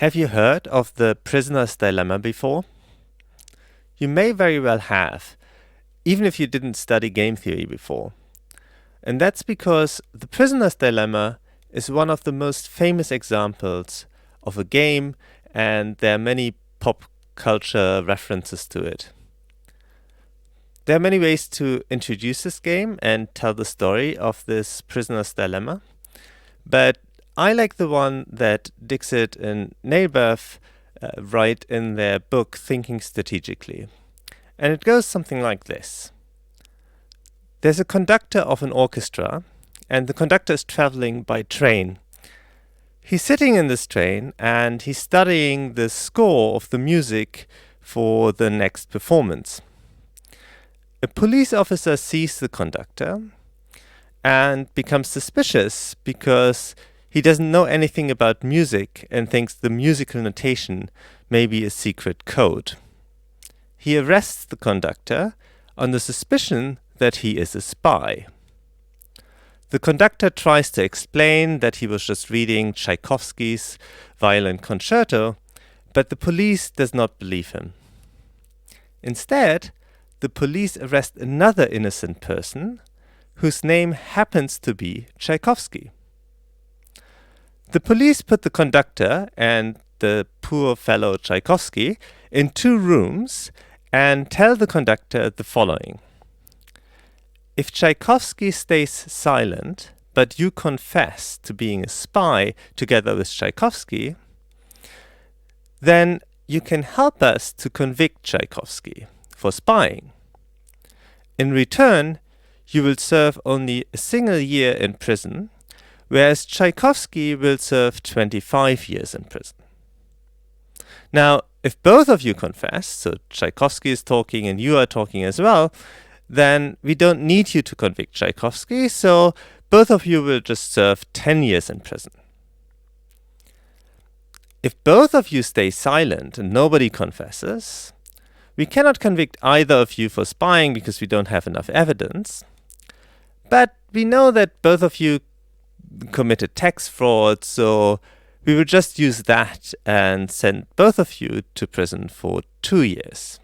Have you heard of the prisoner's dilemma before? You may very well have, even if you didn't study game theory before. And that's because the prisoner's dilemma is one of the most famous examples of a game, and there are many pop culture references to it. There are many ways to introduce this game and tell the story of this prisoner's dilemma, but I like the one that Dixit and Nalebuff write in their book Thinking Strategically. And it goes something like this. There's a conductor of an orchestra, and the conductor is traveling by train. He's sitting in this train and he's studying the score of the music for the next performance. A police officer sees the conductor and becomes suspicious because he doesn't know anything about music and thinks the musical notation may be a secret code. He arrests the conductor on the suspicion that he is a spy. The conductor tries to explain that he was just reading Tchaikovsky's Violin Concerto, but the police does not believe him. Instead, the police arrest another innocent person whose name happens to be Tchaikovsky. The police put the conductor and the poor fellow Tchaikovsky in 2 rooms and tell the conductor the following. If Tchaikovsky stays silent, but you confess to being a spy together with Tchaikovsky, then you can help us to convict Tchaikovsky for spying. In return, you will serve only a single year in prison, whereas Tchaikovsky will serve 25 years in prison. Now, if both of you confess, so Tchaikovsky is talking and you are talking as well, then we don't need you to convict Tchaikovsky, so both of you will just serve 10 years in prison. If both of you stay silent and nobody confesses, we cannot convict either of you for spying because we don't have enough evidence, but we know that both of you committed tax fraud, so we will just use that and send both of you to prison for 2 years.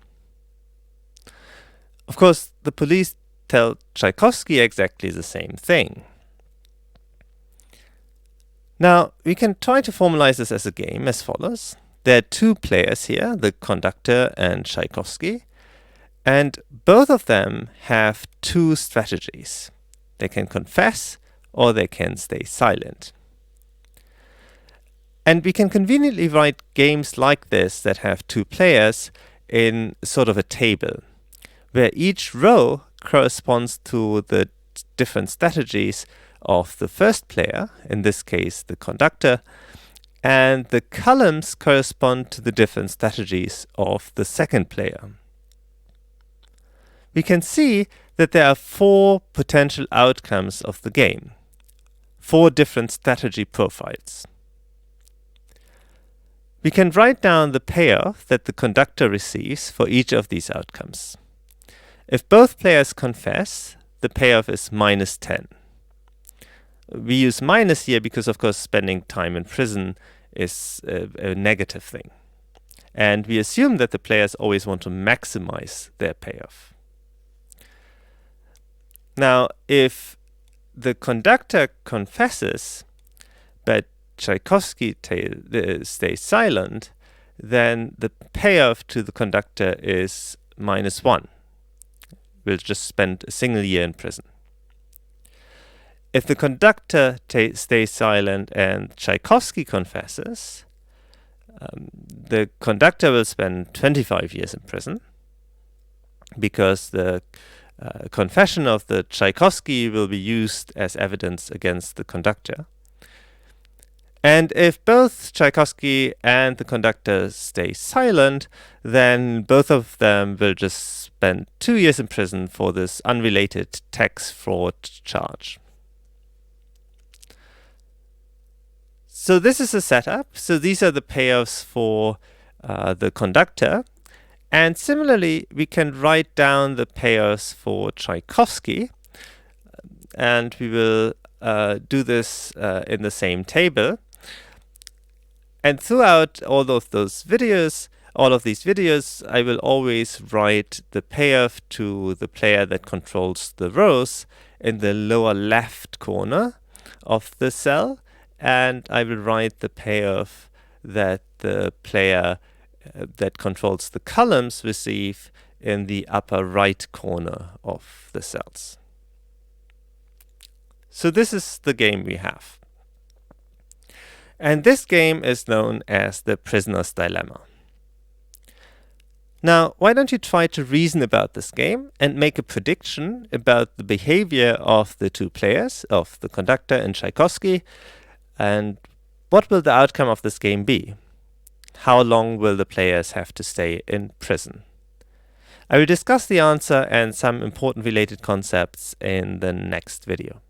Of course, the police tell Tchaikovsky exactly the same thing. Now, we can try to formalize this as a game as follows. There are 2 players here, the conductor and Tchaikovsky, and both of them have 2 strategies. They can confess or they can stay silent. And we can conveniently write games like this that have 2 players in sort of a table, where each row corresponds to the different strategies of the first player, in this case the conductor, and the columns correspond to the different strategies of the second player. We can see that there are 4 potential outcomes of the game, 4 different strategy profiles. We can write down the payoff that the conductor receives for each of these outcomes. If both players confess, the payoff is -10. We use minus here because, of course, spending time in prison is a negative thing. And we assume that the players always want to maximize their payoff. Now, if the conductor confesses, but Tchaikovsky stays silent, then the payoff to the conductor is -1. We'll just spend a single year in prison. If the conductor stays silent and Tchaikovsky confesses, the conductor will spend 25 years in prison because the confession of the Tchaikovsky will be used as evidence against the conductor. And if both Tchaikovsky and the conductor stay silent, then both of them will just spend 2 years in prison for this unrelated tax fraud charge. So this is a setup. So these are the payoffs for the conductor. And similarly, we can write down the payoffs for Tchaikovsky. And we will do this in the same table. And throughout all of these videos, I will always write the payoff to the player that controls the rows in the lower left corner of the cell, and I will write the payoff that the player that controls the columns receive in the upper right corner of the cells. So this is the game we have. And this game is known as the prisoner's dilemma. Now, why don't you try to reason about this game and make a prediction about the behavior of the two players, of the conductor and Tchaikovsky, and what will the outcome of this game be? How long will the players have to stay in prison? I will discuss the answer and some important related concepts in the next video.